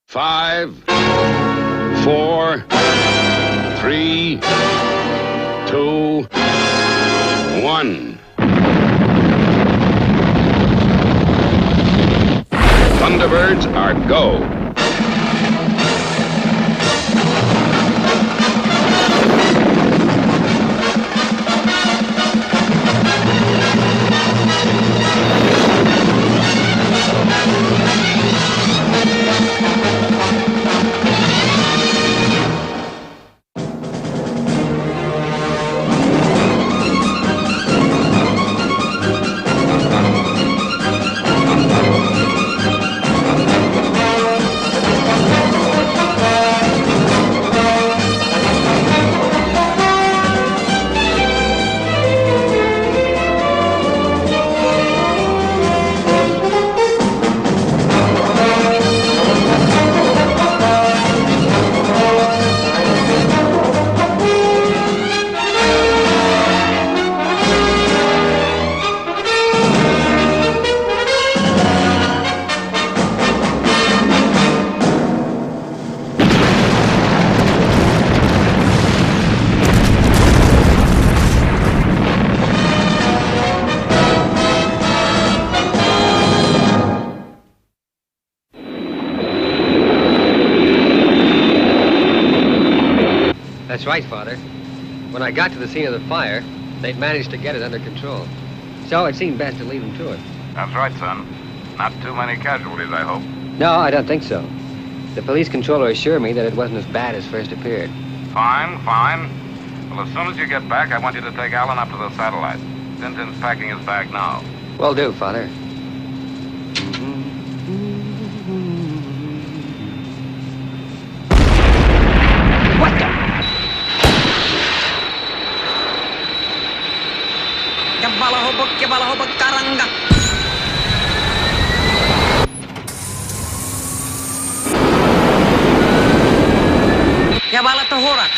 5, 4, 3, 2, 1. Thunderbirds are go. That's right, Father. When I got to the scene of the fire, they'd managed to get it under control. So it seemed best to leave them to it. That's right, son. Not too many casualties, I hope. No, I don't think so. The police controller assured me that it wasn't as bad as first appeared. Fine, fine. Well, as soon as you get back, I want you to take Alan up to the satellite. Tintin's packing his bag now. Will do, Father. What the? Yabalahobak karanga. Gabala tohorak.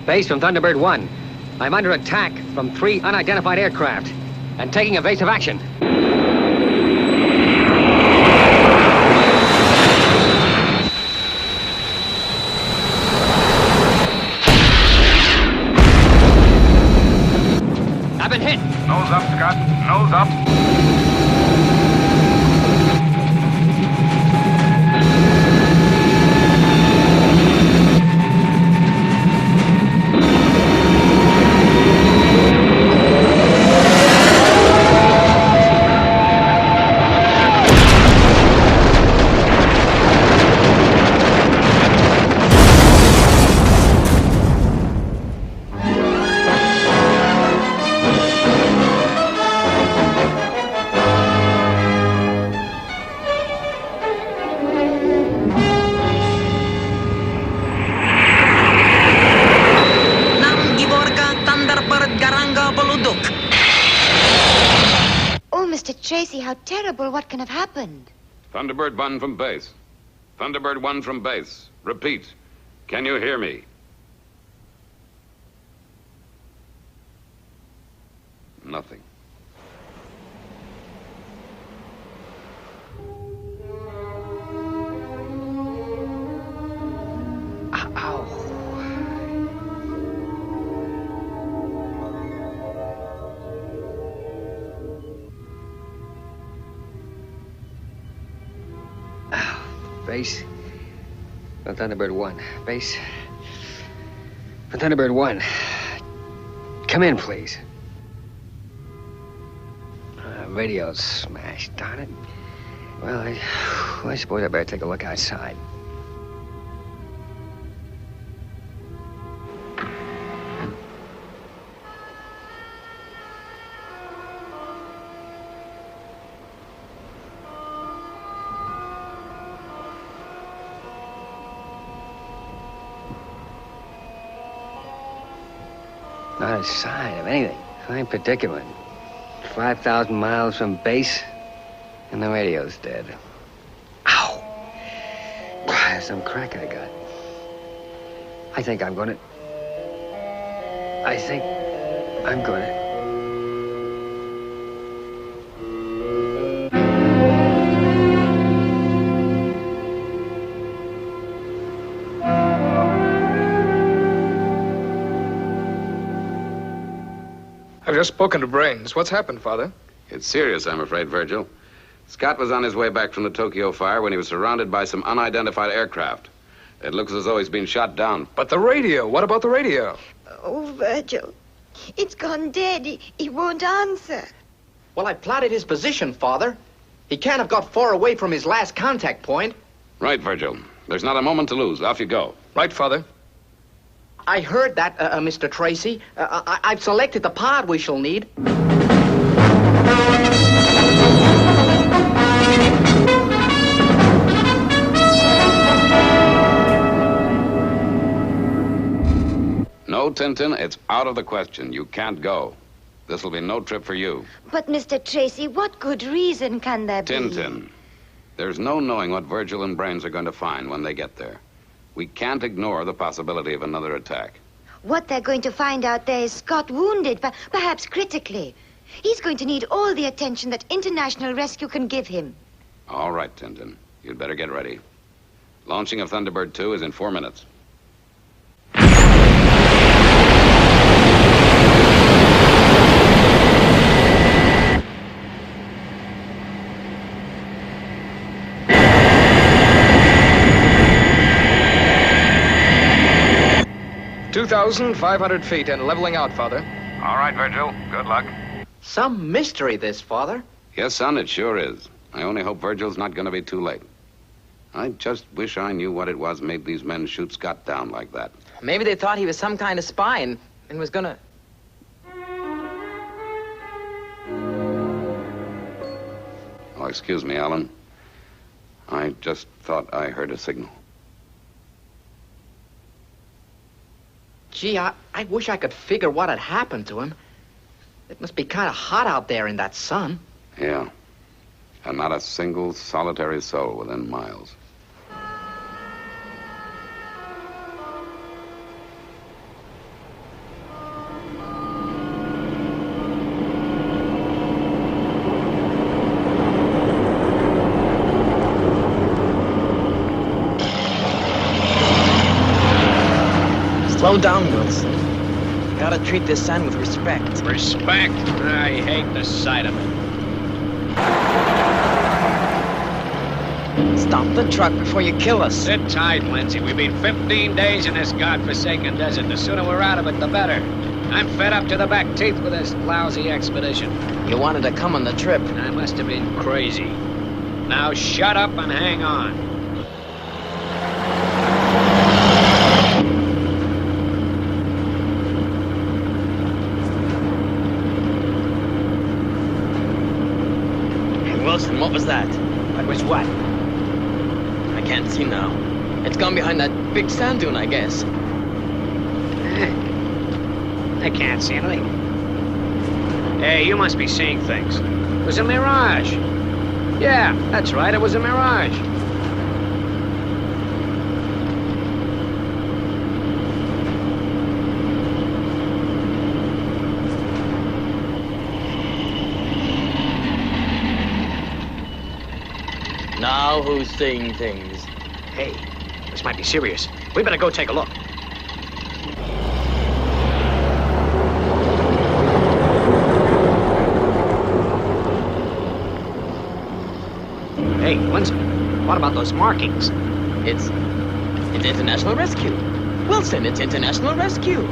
Base from Thunderbird 1. I'm under attack from 3 unidentified aircraft and taking evasive action. I've been hit. Nose up, Scott. Nose up. Tracy, how terrible. What can have happened? Thunderbird 1 from base. Thunderbird 1 from base. Repeat. Can you hear me? Nothing. Ow. Base from Thunderbird 1. Base from Thunderbird 1. Come in, please. Radio's smashed, darn it. Well, I suppose I better take a look outside. Not a sign of anything. Fine predicament. 5,000 miles from base, and the radio's dead. Ow! There's some crack I got. I think I'm gonna... just spoken to Brains. What's happened, Father? It's serious, I'm afraid, Virgil. Scott was on his way back from the Tokyo fire when he was surrounded by some unidentified aircraft. It looks as though he's been shot down. But the radio. What about the radio? Oh, Virgil. It's gone dead. He won't answer. Well, I plotted his position, Father. He can't have got far away from his last contact point. Right, Virgil. There's not a moment to lose. Off you go. Right, Father. I heard that, Mr. Tracy. I've selected the pod we shall need. No, Tintin, it's out of the question. You can't go. This'll be no trip for you. But, Mr. Tracy, what good reason can there be? Tintin, there's no knowing what Virgil and Brains are going to find when they get there. We can't ignore the possibility of another attack. What they're going to find out there is Scott wounded, perhaps critically. He's going to need all the attention that international rescue can give him. All right, Tintin. You'd better get ready. Launching of Thunderbird 2 is in 4 minutes. $2,500 feet and leveling out, Father. All right, Virgil. Good luck. Some mystery, this, Father. Yes, son, it sure is. I only hope Virgil's not going to be too late. I just wish I knew what it was made these men shoot Scott down like that. Maybe they thought he was some kind of spy and was gonna... Oh, excuse me, Alan. I just thought I heard a signal. Gee, I wish I could figure what had happened to him. It must be kind of hot out there in that sun. Yeah. And not a single solitary soul within miles. Slow down, Wilson. Gotta treat this son with respect. Respect? I hate the sight of it. Stop the truck before you kill us. Sit tight, Lindsey. We've been 15 days in this godforsaken desert. The sooner we're out of it, the better. I'm fed up to the back teeth with this lousy expedition. You wanted to come on the trip. I must have been crazy. Now shut up and hang on. Wilson, what was that? What was what? I can't see now. It's gone behind that big sand dune, I guess. I can't see anything. Hey, you must be seeing things. It was a mirage. Yeah, that's right, it was a mirage. Now who's seeing things? Hey, this might be serious. We better go take a look. Hey, Lindsey, what about those markings? It's international rescue. Wilson, it's international rescue.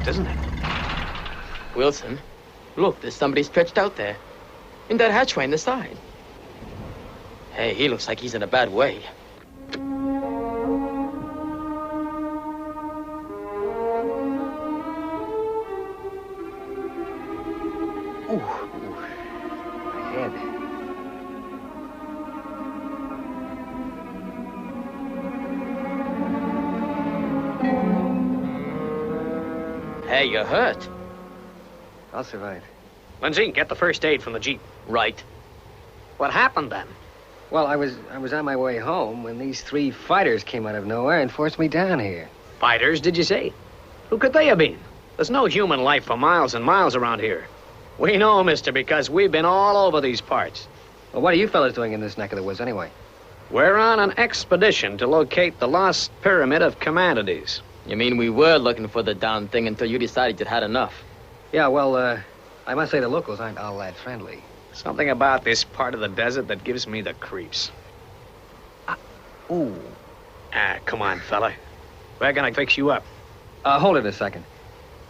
Isn't it? Wilson, look, there's somebody stretched out there. In that hatchway in the side. Hey, he looks like he's in a bad way. Ooh. My head. Hey, you're hurt. I'll survive. Lindsey, get the first aid from the Jeep. Right. What happened then? Well, I was on my way home when these 3 fighters came out of nowhere and forced me down here. Fighters, did you say? Who could they have been? There's no human life for miles and miles around here. We know, mister, because we've been all over these parts. Well, what are you fellas doing in this neck of the woods anyway? We're on an expedition to locate the Lost Pyramid of Khamandides. You mean we were looking for the darn thing until you decided you'd had enough? Yeah, well, I must say the locals aren't all that friendly. Something about this part of the desert that gives me the creeps. Ooh. Come on, fella. We're gonna fix you up. Hold it a second.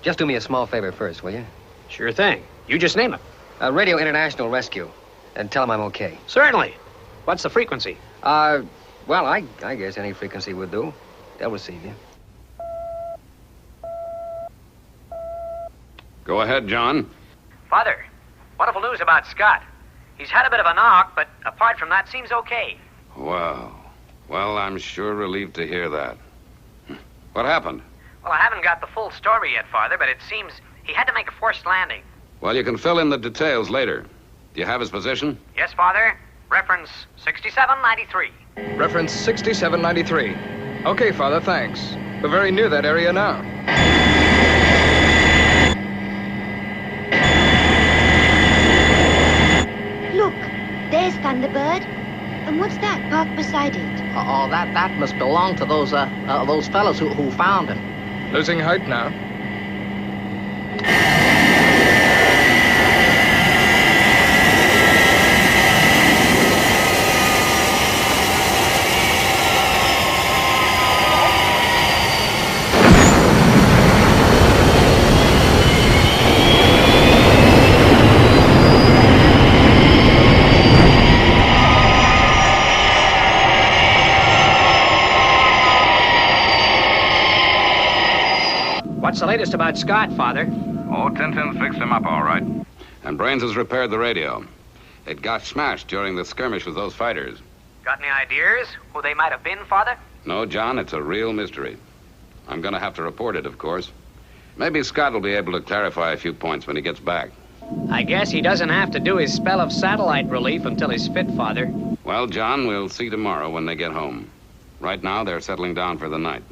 Just do me a small favor first, will you? Sure thing. You just name it. Radio International Rescue. And tell them I'm okay. Certainly. What's the frequency? Well, I guess any frequency would do. They'll receive you. Go ahead, John. Father, wonderful news about Scott. He's had a bit of a knock, but apart from that, seems okay. Wow. Well, I'm sure relieved to hear that. What happened? Well, I haven't got the full story yet, Father, but it seems he had to make a forced landing. Well, you can fill in the details later. Do you have his position? Yes, Father. Reference 6793. Reference 6793. Okay, Father, thanks. We're very near that area now. Look, there's Thunderbird. And what's that parked beside it? Oh, that must belong to those fellows who found him. Losing height now. What's the latest about Scott, Father? Oh, Tintin's fixed him up all right. And Brains has repaired the radio. It got smashed during the skirmish with those fighters. Got any ideas who they might have been, Father? No, John, it's a real mystery. I'm going to have to report it, of course. Maybe Scott will be able to clarify a few points when he gets back. I guess he doesn't have to do his spell of satellite relief until he's fit, Father. Well, John, we'll see tomorrow when they get home. Right now, they're settling down for the night.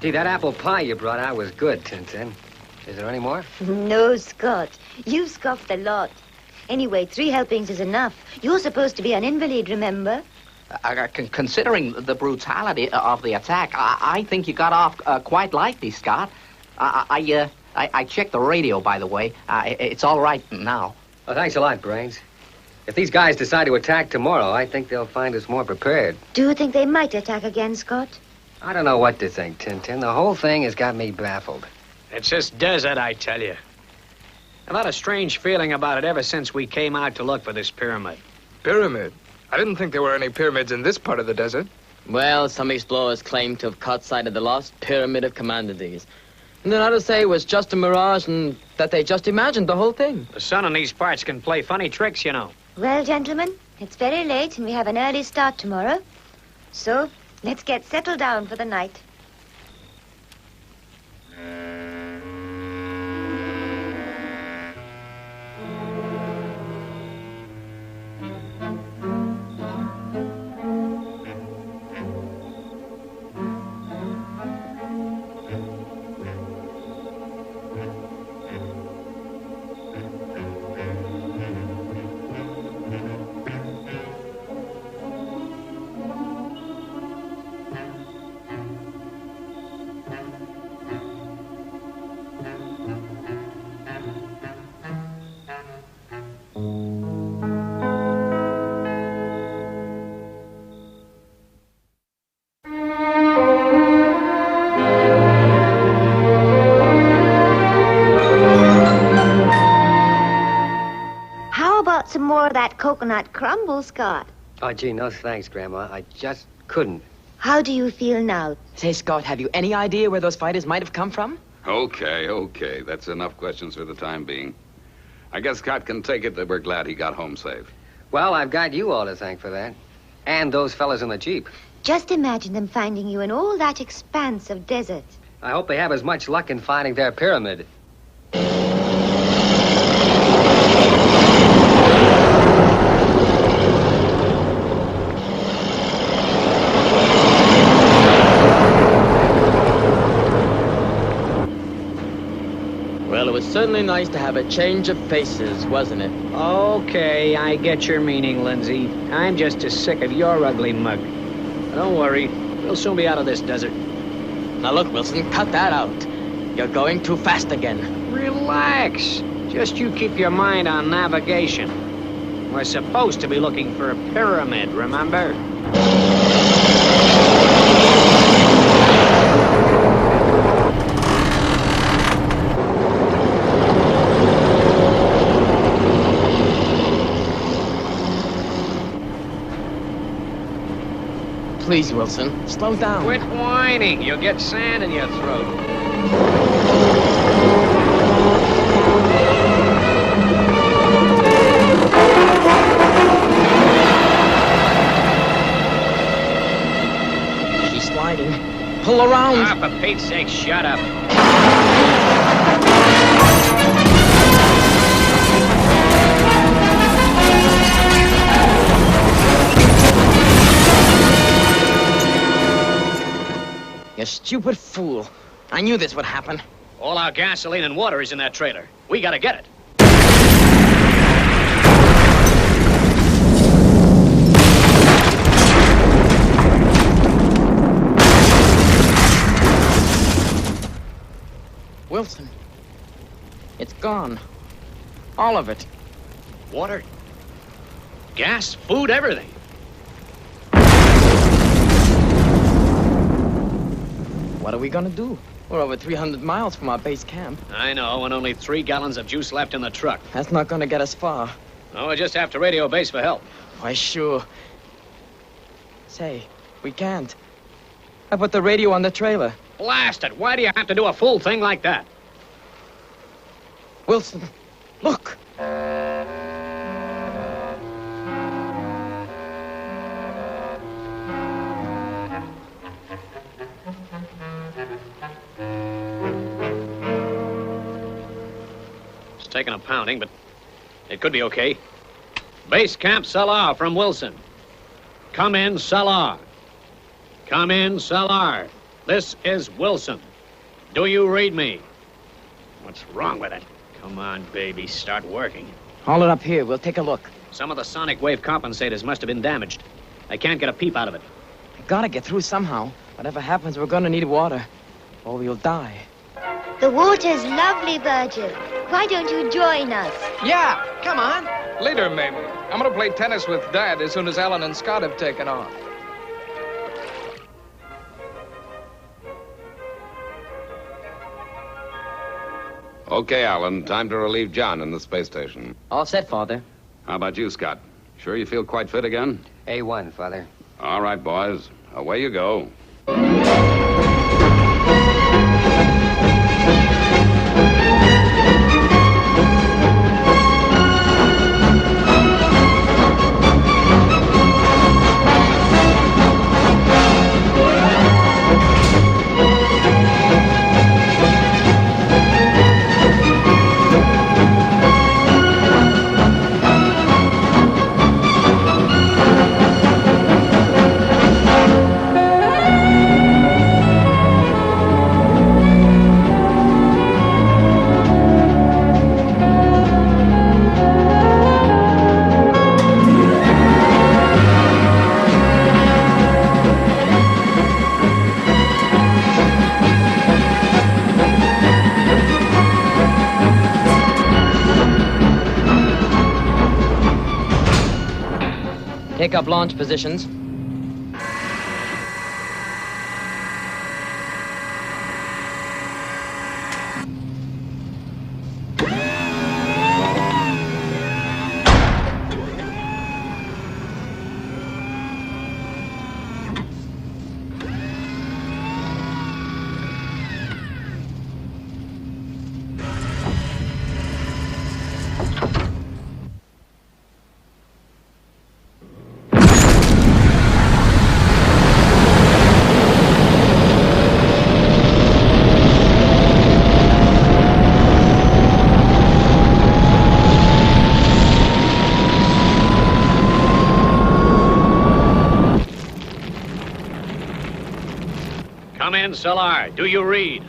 Gee, that apple pie you brought out was good, Tintin. Is there any more? No, Scott. You scoffed a lot. Anyway, 3 helpings is enough. You're supposed to be an invalid, remember? Considering the brutality of the attack, I think you got off quite lightly, Scott. I checked the radio, by the way. It's all right now. Oh, thanks a lot, Brains. If these guys decide to attack tomorrow, I think they'll find us more prepared. Do you think they might attack again, Scott? I don't know what to think, Tintin. The whole thing has got me baffled. It's this desert, I tell you. I've had a strange feeling about it ever since we came out to look for this pyramid. Pyramid? I didn't think there were any pyramids in this part of the desert. Well, some explorers claim to have caught sight of the Lost Pyramid of Khamandides. And then others say it was just a mirage and that they just imagined the whole thing. The sun in these parts can play funny tricks, you know. Well, gentlemen, it's very late and we have an early start tomorrow. So, let's get settled down for the night. Some more of that coconut crumble, Scott. Oh, gee, no thanks, Grandma. I just couldn't. How do you feel now? Say, Scott, have you any idea where those fighters might have come from? Okay. That's enough questions for the time being. I guess Scott can take it that we're glad he got home safe. Well, I've got you all to thank for that. And those fellas in the Jeep. Just imagine them finding you in all that expanse of desert. I hope they have as much luck in finding their pyramid. Well, it was certainly nice to have a change of faces, wasn't it? Okay, I get your meaning, Lindsey. I'm just as sick of your ugly mug. Don't worry, we'll soon be out of this desert. Now look, Wilson, cut that out. You're going too fast again. Relax. Just you keep your mind on navigation. We're supposed to be looking for a pyramid, remember? Please, Wilson, slow down. Quit whining. You'll get sand in your throat. She's sliding. Pull around. Ah, for Pete's sake, shut up. You stupid fool. I knew this would happen. All our gasoline and water is in that trailer. We gotta get it. Wilson, it's gone. All of it. Water, gas, food, everything. What are we gonna do? We're over 300 miles from our base camp. I know, and only 3 gallons of juice left in the truck. That's not gonna get us far. No, we just have to radio base for help. Why, sure. Say, we can't. I put the radio on the trailer. Blast it! Why do you have to do a fool thing like that? Wilson, look! It's taking a pounding, but it could be okay. Base Camp Salar from Wilson. Come in, Salar. Come in, Salar. This is Wilson. Do you read me? What's wrong with it? Come on, baby, start working. Haul it up here. We'll take a look. Some of the sonic wave compensators must have been damaged. I can't get a peep out of it. We gotta get through somehow. Whatever happens, we're gonna need water, or we'll die. The water's lovely, Virgil. Why don't you join us? Yeah, come on. Later, maybe. I'm gonna play tennis with Dad as soon as Alan and Scott have taken off. Okay, Alan, time to relieve John in the space station. All set, Father. How about you, Scott? Sure you feel quite fit again? A1, Father. All right, boys. Away you go. Take up launch positions. in, Salar. Do you read?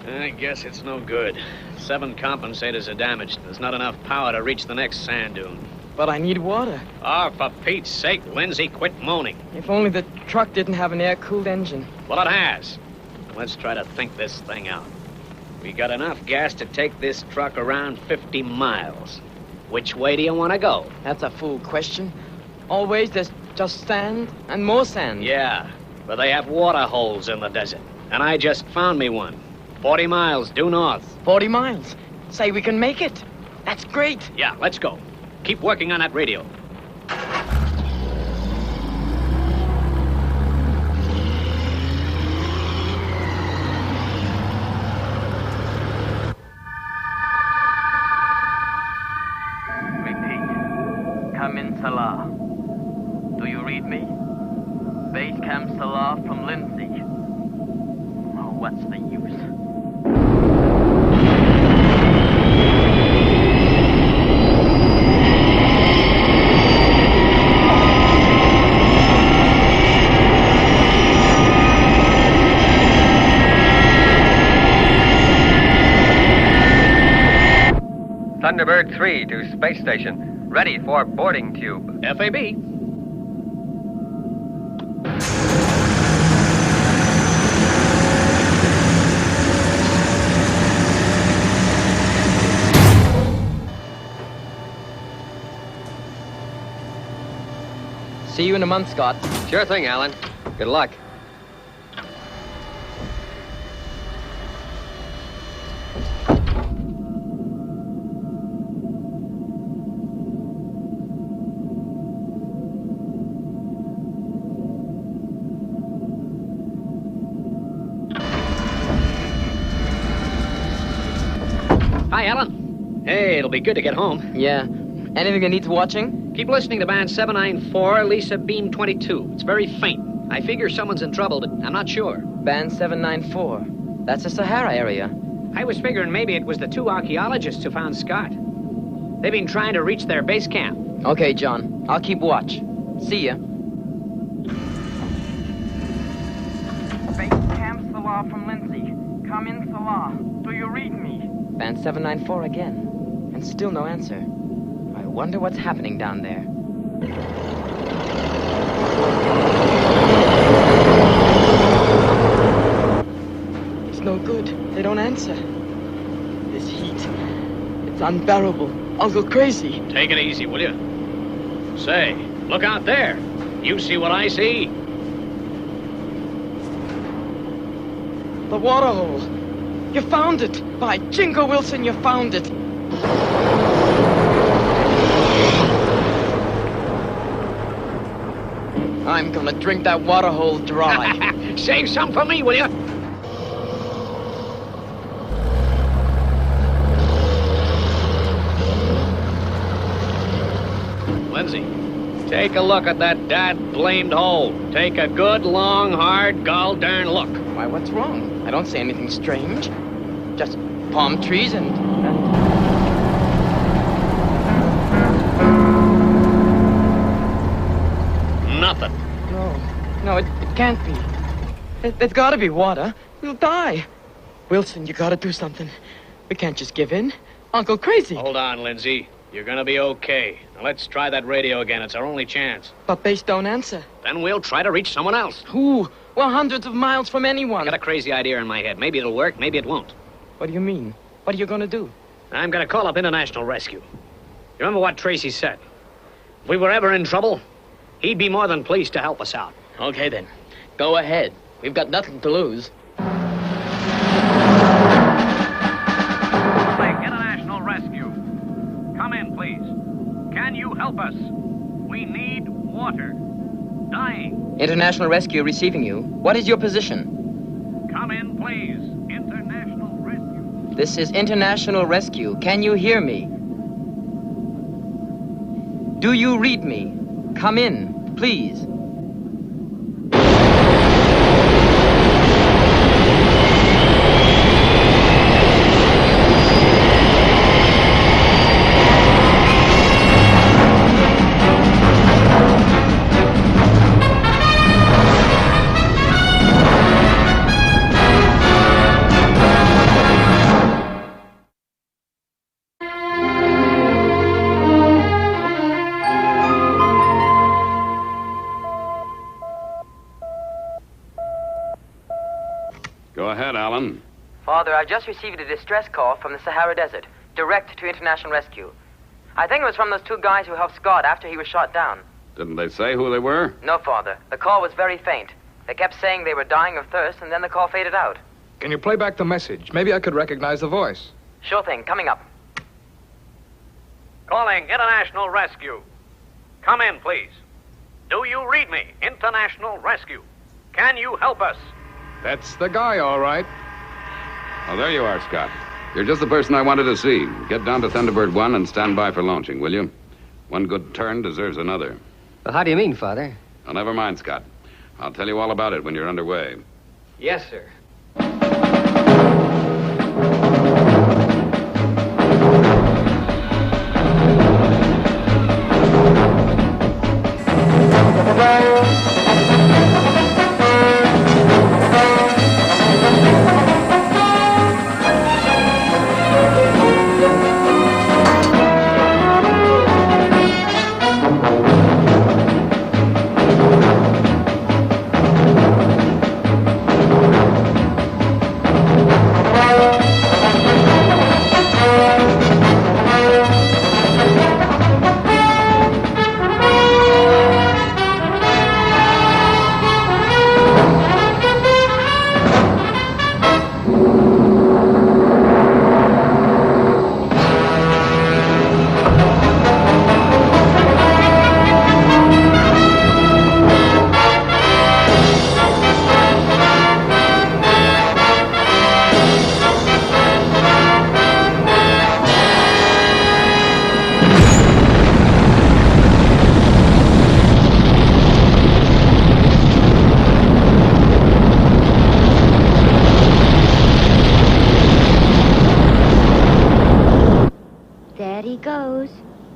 I guess it's no good. 7 compensators are damaged. There's not enough power to reach the next sand dune. But I need water. Oh, for Pete's sake, Lindsey, quit moaning. If only the truck didn't have an air-cooled engine. Well, it has. Let's try to think this thing out. We got enough gas to take this truck around 50 miles. Which way do you want to go? That's a fool question. Always there's just sand and more sand. Yeah, but they have water holes in the desert. And I just found me one. 40 miles due north. 40 miles. Say we can make it. That's great. Yeah, let's go. Keep working on that radio. Repeat. Come in, Salah. Do you read me? Base Camp Salah from Lindsey. Oh, what's the use? Thunderbird 3 to space station. Ready for boarding tube. FAB. See you in a month, Scott. Sure thing, Alan. Good luck. Hi, Alan. Hey, it'll be good to get home. Yeah. Anything that needs watching? Keep listening to band 794, Lisa Beam 22. It's very faint. I figure someone's in trouble, but I'm not sure. Band 794. That's the Sahara area. I was figuring maybe it was the 2 archaeologists who found Scott. They've been trying to reach their base camp. Okay, John. I'll keep watch. See ya. Base Camp Salah from Lindsey. Come in, Salah. Do you read me? Band 794 again. And still no answer. I wonder what's happening down there. It's no good. They don't answer. This heat, it's unbearable. I'll go crazy. Take it easy, will you? Say, look out there. You see what I see? The water hole. You found it. By Jingo Wilson, you found it. I'm gonna drink that water hole dry. Save some for me, will you? Lindsey, take a look at that dad-blamed hole. Take a good, long, hard, gall-darn look. Why, what's wrong? I don't see anything strange. Just palm trees and... Nothing. No, it can't be. There's gotta be water. We'll die. Wilson, you gotta do something. We can't just give in. I'll go crazy. Hold on, Lindsey. You're gonna be okay. Now let's try that radio again. It's our only chance. But base don't answer. Then we'll try to reach someone else. Who? We're hundreds of miles from anyone. I got a crazy idea in my head. Maybe it'll work, maybe it won't. What do you mean? What are you gonna do? I'm gonna call up International Rescue. You remember what Tracy said? If we were ever in trouble, he'd be more than pleased to help us out. Okay, then. Go ahead. We've got nothing to lose. International Rescue. Come in, please. Can you help us? We need water. Dying. International Rescue receiving you. What is your position? Come in, please. International Rescue. This is International Rescue. Can you hear me? Do you read me? Come in, please. Father, I've just received a distress call from the Sahara Desert, direct to international rescue. I think it was from those two guys who helped Scott after he was shot down. Didn't they say who they were? No, Father. The call was very faint. They kept saying they were dying of thirst, and then the call faded out. Can you play back the message? Maybe I could recognize the voice. Sure thing. Coming up. Calling International Rescue. Come in, please. Do you read me? International Rescue. Can you help us? That's the guy, all right. Oh, there you are, Scott. You're just the person I wanted to see. Get down to Thunderbird 1 and stand by for launching, will you? One good turn deserves another. Well, how do you mean, Father? Oh, never mind, Scott. I'll tell you all about it when you're underway. Yes, sir.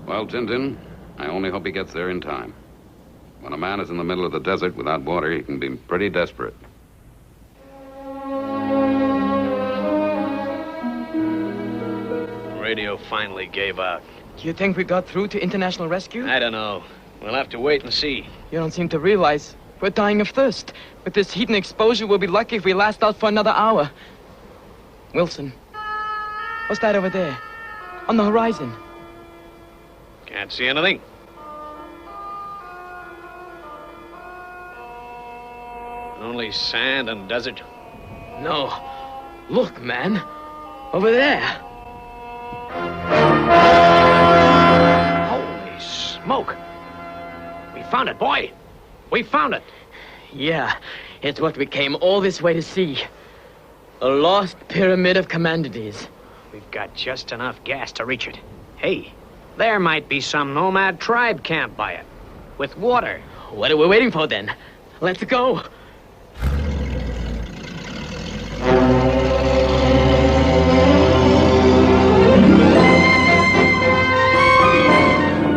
Well, Tintin, I only hope he gets there in time. When a man is in the middle of the desert without water, he can be pretty desperate. Radio finally gave out. Do you think we got through to international rescue? I don't know. We'll have to wait and see. You don't seem to realize we're dying of thirst. With this heat and exposure, we'll be lucky if we last out for another hour. Wilson, what's that over there? On the horizon. Can't see anything. Only sand and desert. No. Look, man. Over there. Holy smoke. We found it, boy. We found it. Yeah, it's what we came all this way to see. The Lost Pyramid of Khamandides. We've got just enough gas to reach it. Hey, there might be some nomad tribe camp by it. With water. What are we waiting for, then? Let's go.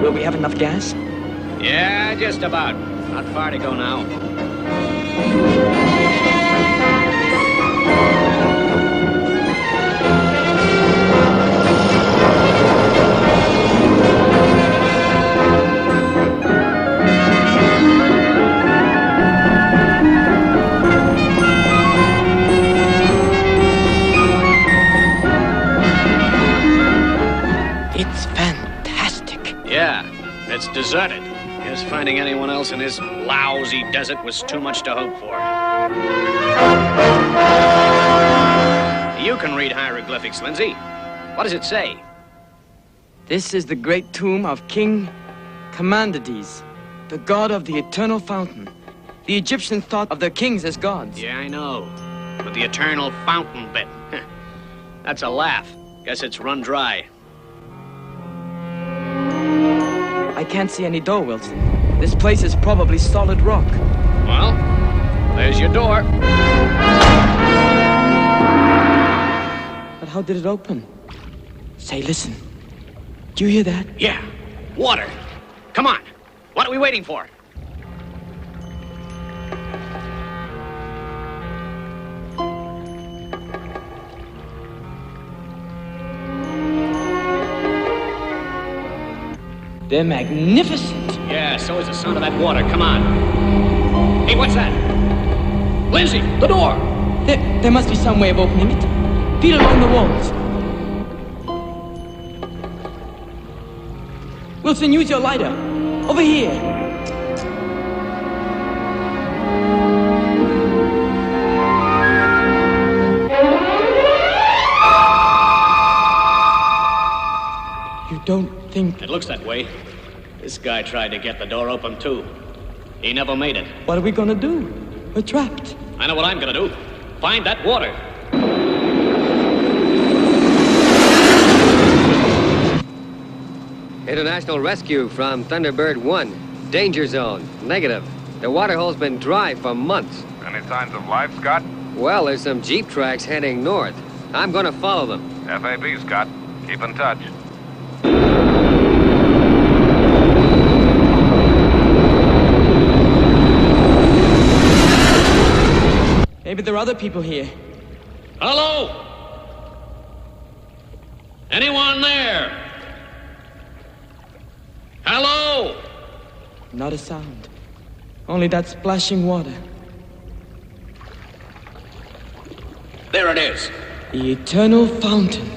Will we have enough gas? Yeah, just about. Not far to go now. It's fantastic. Yeah, it's deserted. Guess finding anyone else in this lousy desert was too much to hope for. You can read hieroglyphics, Lindsey. What does it say? This is the great tomb of King Khamandides, the god of the eternal fountain. The Egyptians thought of their kings as gods. Yeah, I know. But the eternal fountain bit. That's a laugh. Guess it's run dry. I can't see any door, Wilson. This place is probably solid rock. Well, there's your door. But how did it open? Say, listen. Do you hear that? Yeah, water. Come on. What are we waiting for? They're magnificent. Yeah, so is the sound of that water. Come on. Hey, what's that? Lindsey, the door! There must be some way of opening it. Feet along the walls. Wilson, use your lighter. Over here. You don't think... It looks that way. This guy tried to get the door open, too. He never made it. What are we gonna do? We're trapped. I know what I'm gonna do. Find that water. International rescue from Thunderbird 1. Danger zone. Negative. The waterhole's been dry for months. Any signs of life, Scott? Well, there's some jeep tracks heading north. I'm gonna follow them. FAB, Scott. Keep in touch. Maybe there are other people here. Hello? Anyone there? Hello? Not a sound. Only that splashing water. There it is. The eternal fountain.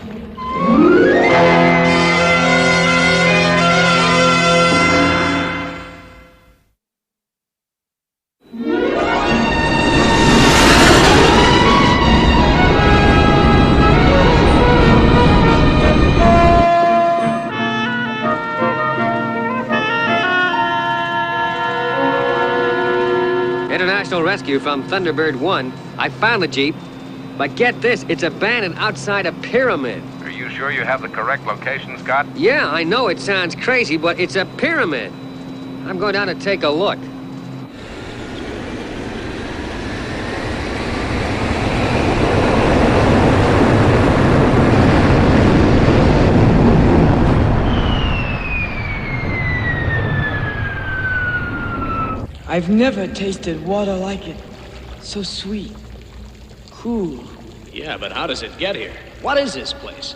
International rescue from Thunderbird 1. I found the jeep. But get this, it's abandoned outside a pyramid. Are you sure you have the correct location, Scott? Yeah, I know it sounds crazy, but it's a pyramid. I'm going down to take a look. I've never tasted water like it. So sweet. Cool. Yeah, but how does it get here? What is this place?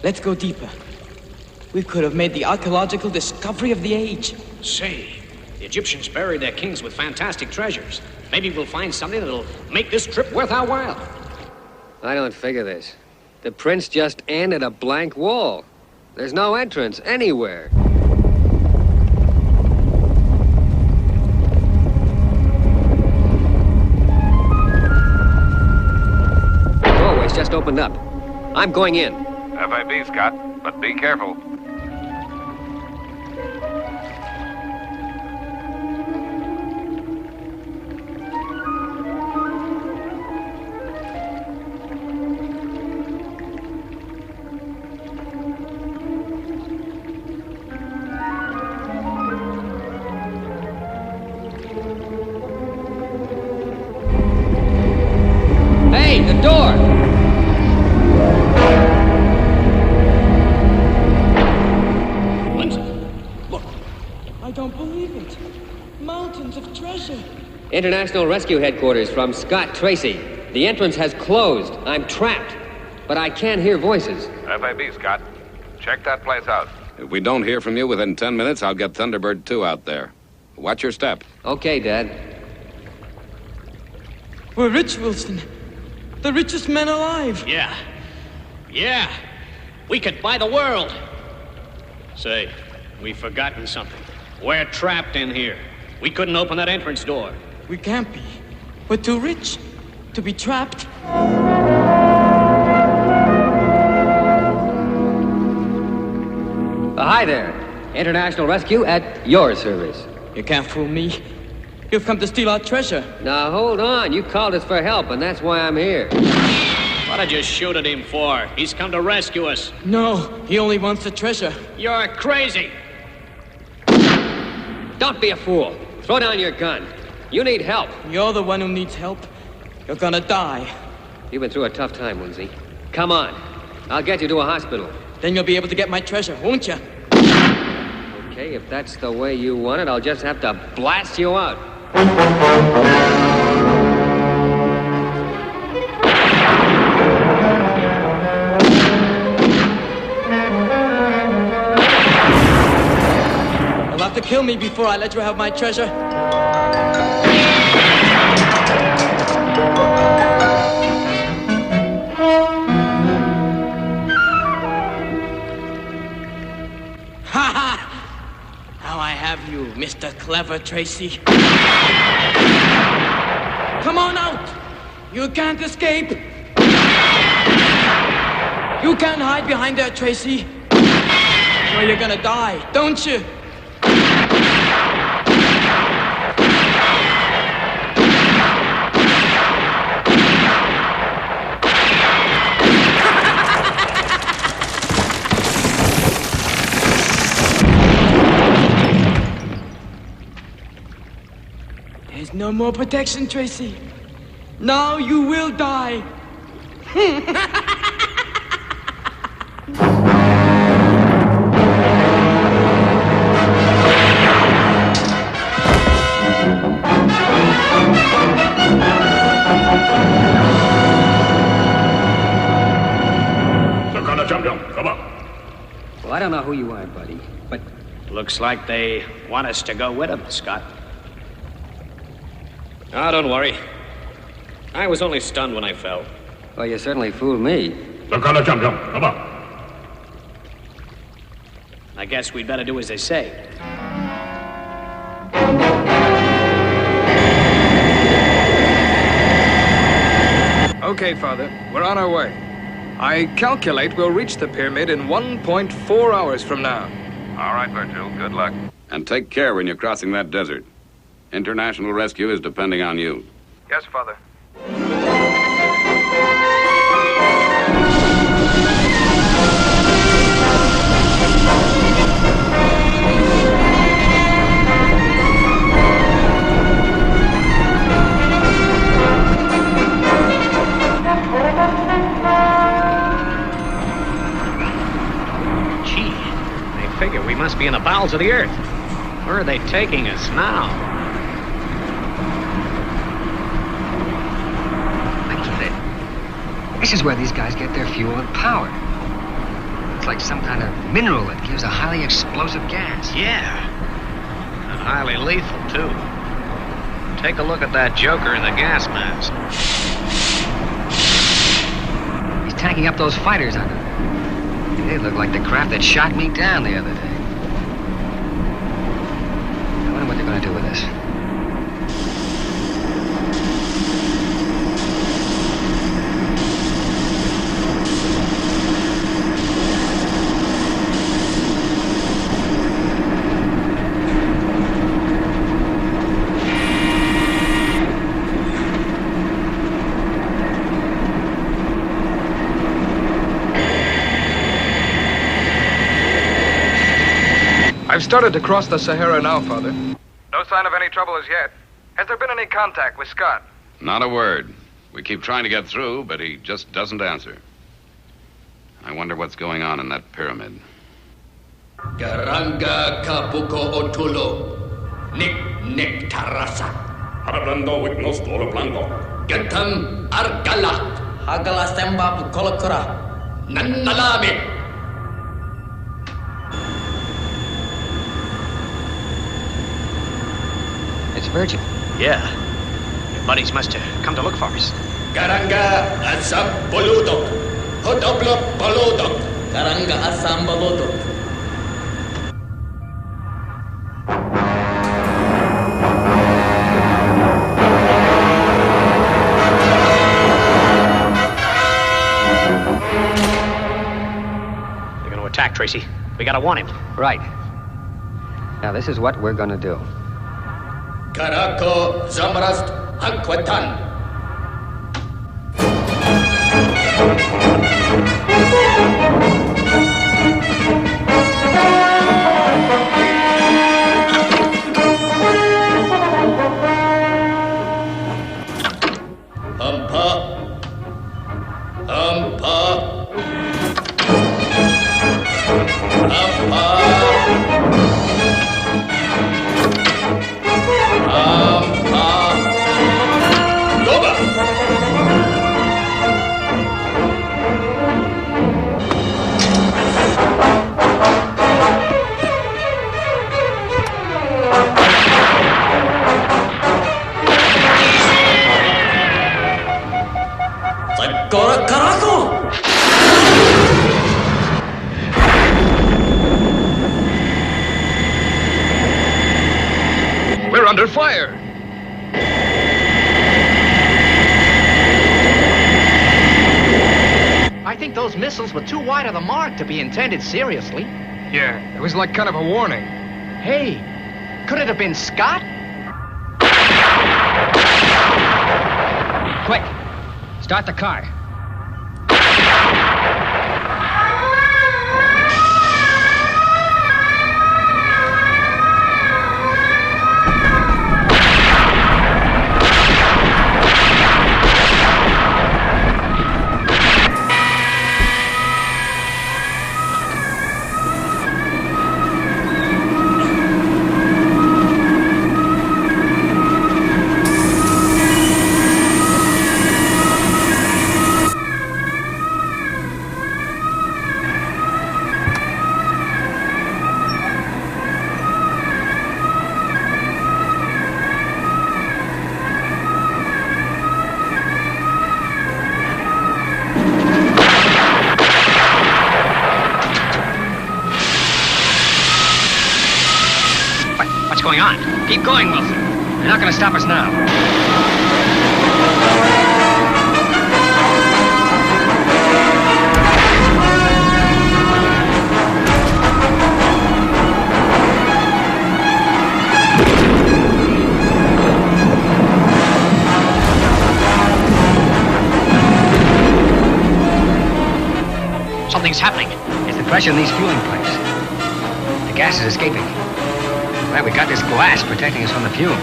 Let's go deeper. We could have made the archaeological discovery of the age. Say, the Egyptians buried their kings with fantastic treasures. Maybe we'll find something that'll make this trip worth our while. I don't figure this. The prince just ended a blank wall. There's no entrance anywhere. Doorway's just opened up. I'm going in. FAB, Scott, but be careful. Hey, the door! I don't believe it. Mountains of treasure. International Rescue Headquarters from Scott Tracy. The entrance has closed. I'm trapped. But I can hear voices. FAB, Scott. Check that place out. If we don't hear from you within 10 minutes, I'll get Thunderbird 2 out there. Watch your step. Okay, Dad. We're rich, Wilson. The richest men alive. Yeah. Yeah. We could buy the world. Say, we've forgotten something. We're trapped in here. We couldn't open that entrance door. We can't be. We're too rich to be trapped. Hi there. International Rescue at your service. You can't fool me. You've come to steal our treasure. Now, hold on. You called us for help, and that's why I'm here. What did you shoot at him for? He's come to rescue us. No, he only wants the treasure. You're crazy. Don't be a fool. Throw down your gun. You need help. You're the one who needs help. You're gonna die. You've been through a tough time, Lindsey. Come on. I'll get you to a hospital. Then you'll be able to get my treasure, won't you? Okay, if that's the way you want it, I'll just have to blast you out. You'll have to kill me before I let you have my treasure. Ha ha! Now I have you, Mr. Clever Tracy. Come on out! You can't escape! You can't hide behind there, Tracy. Or you're gonna die, don't you? There's no more protection, Tracy. Now you will die. Come on. Well, I don't know who you are, buddy, but... Looks like they want us to go with them, Scott. Ah, don't worry. I was only stunned when I fell. Well, you certainly fooled me. Come on. I guess we'd better do as they say. Okay, Father. We're on our way. I calculate we'll reach the pyramid in 1.4 hours from now. All right, Virgil. Good luck. And take care when you're crossing that desert. International rescue is depending on you. Yes, Father. Gee, I figure we must be in the bowels of the earth. Where are they taking us now? This is where these guys get their fuel and power. It's like some kind of mineral that gives a highly explosive gas. Yeah. And highly lethal, too. Take a look at that joker in the gas mask. He's tanking up those fighters under there. They look like the craft that shot me down the other day. I wonder what they're going to do with us. I've started to cross the Sahara now, Father. No sign of any trouble as yet. Has there been any contact with Scott? Not a word. We keep trying to get through, but he just doesn't answer. I wonder what's going on in that pyramid. Garanga kapuko otulo. Nik tarasa. Hablando with no store blanco. Gatam argala. Hagala semba bukolokura. Nannalame. It's Virgil. Yeah. Your buddies must have come to look for us. Garanga asam boludok. Hodoblo boludok. Garanga asam boludok. They're going to attack, Tracy. We got to warn him. Right. Now, this is what we're going to do. Karako Zamrast Anquatan. Hampa. under fire. I think those missiles were too wide of the mark to be intended seriously. Yeah, it was like kind of a warning. Hey, could it have been Scott? Quick, start the car. What's going on? Keep going, Wilson. They're not going to stop us now. Something's happening. It's the pressure in these fueling pipes. The gas is escaping. Well, we got this glass protecting us from the fumes.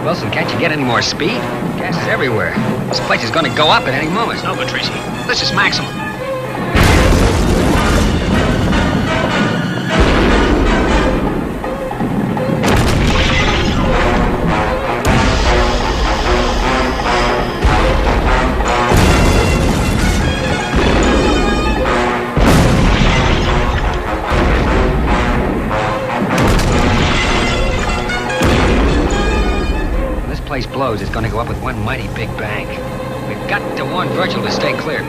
Wilson, can't you get any more speed? Gas is everywhere. This place is going to go up at any moment. No, but Tracy, this is maximum. Place blows, it's going to go up with one mighty big bang. We've got to warn Virgil to stay clear.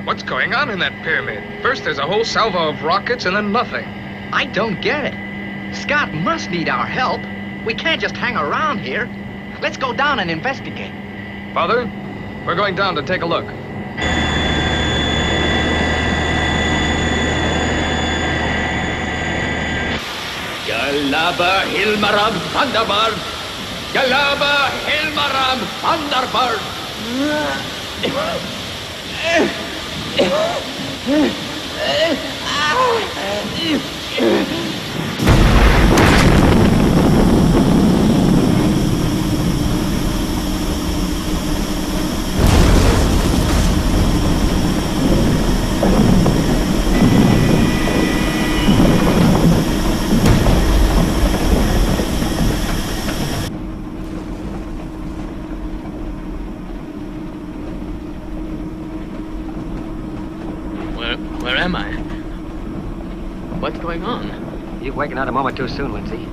What's going on in that pyramid? First there's a whole salvo of rockets and then nothing. I don't get it. Scott must need our help. We can't just hang around here. Let's go down and investigate. Father, we're going down to take a look. Galaba Hilmarab Thunderbird! Galaba Hilmarab Thunderbird! Where am I? What's going on? You've wakened out a moment too soon, Lindsey.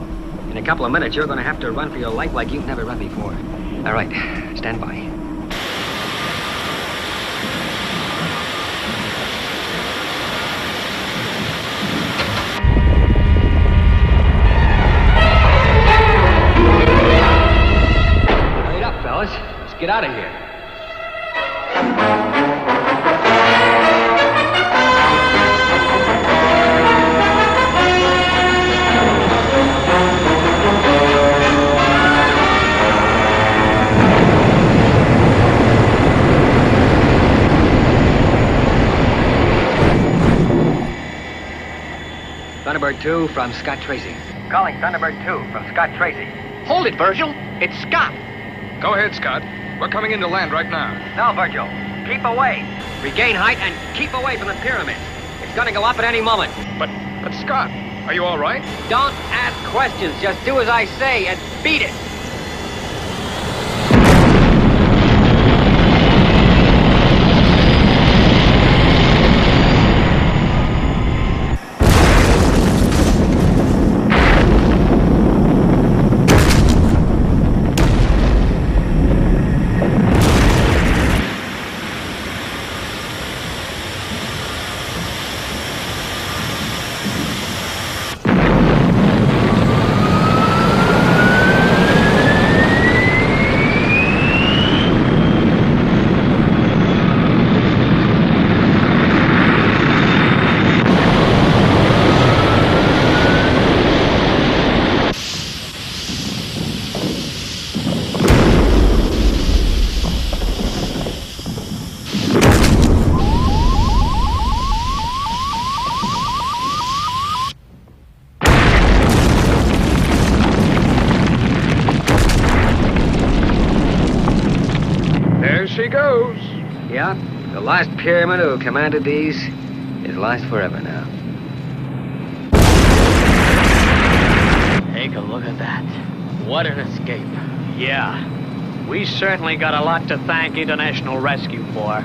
In a couple of minutes, you're going to have to run for your life like you've never run before. All right, stand by. Wait up, fellas. Let's get out of here. Thunderbird 2 from Scott Tracy. Calling Thunderbird 2 from Scott Tracy. Hold it, Virgil. It's Scott. Go ahead, Scott. We're coming into land right now. No, Virgil. Keep away. Regain height and keep away from the pyramid. It's going to go up at any moment. But Scott, are you all right? Don't ask questions. Just do as I say and beat it. Lost Pyramid of Khamandides is lost forever now. Take a look at that. What an escape. Yeah. We certainly got a lot to thank International Rescue for.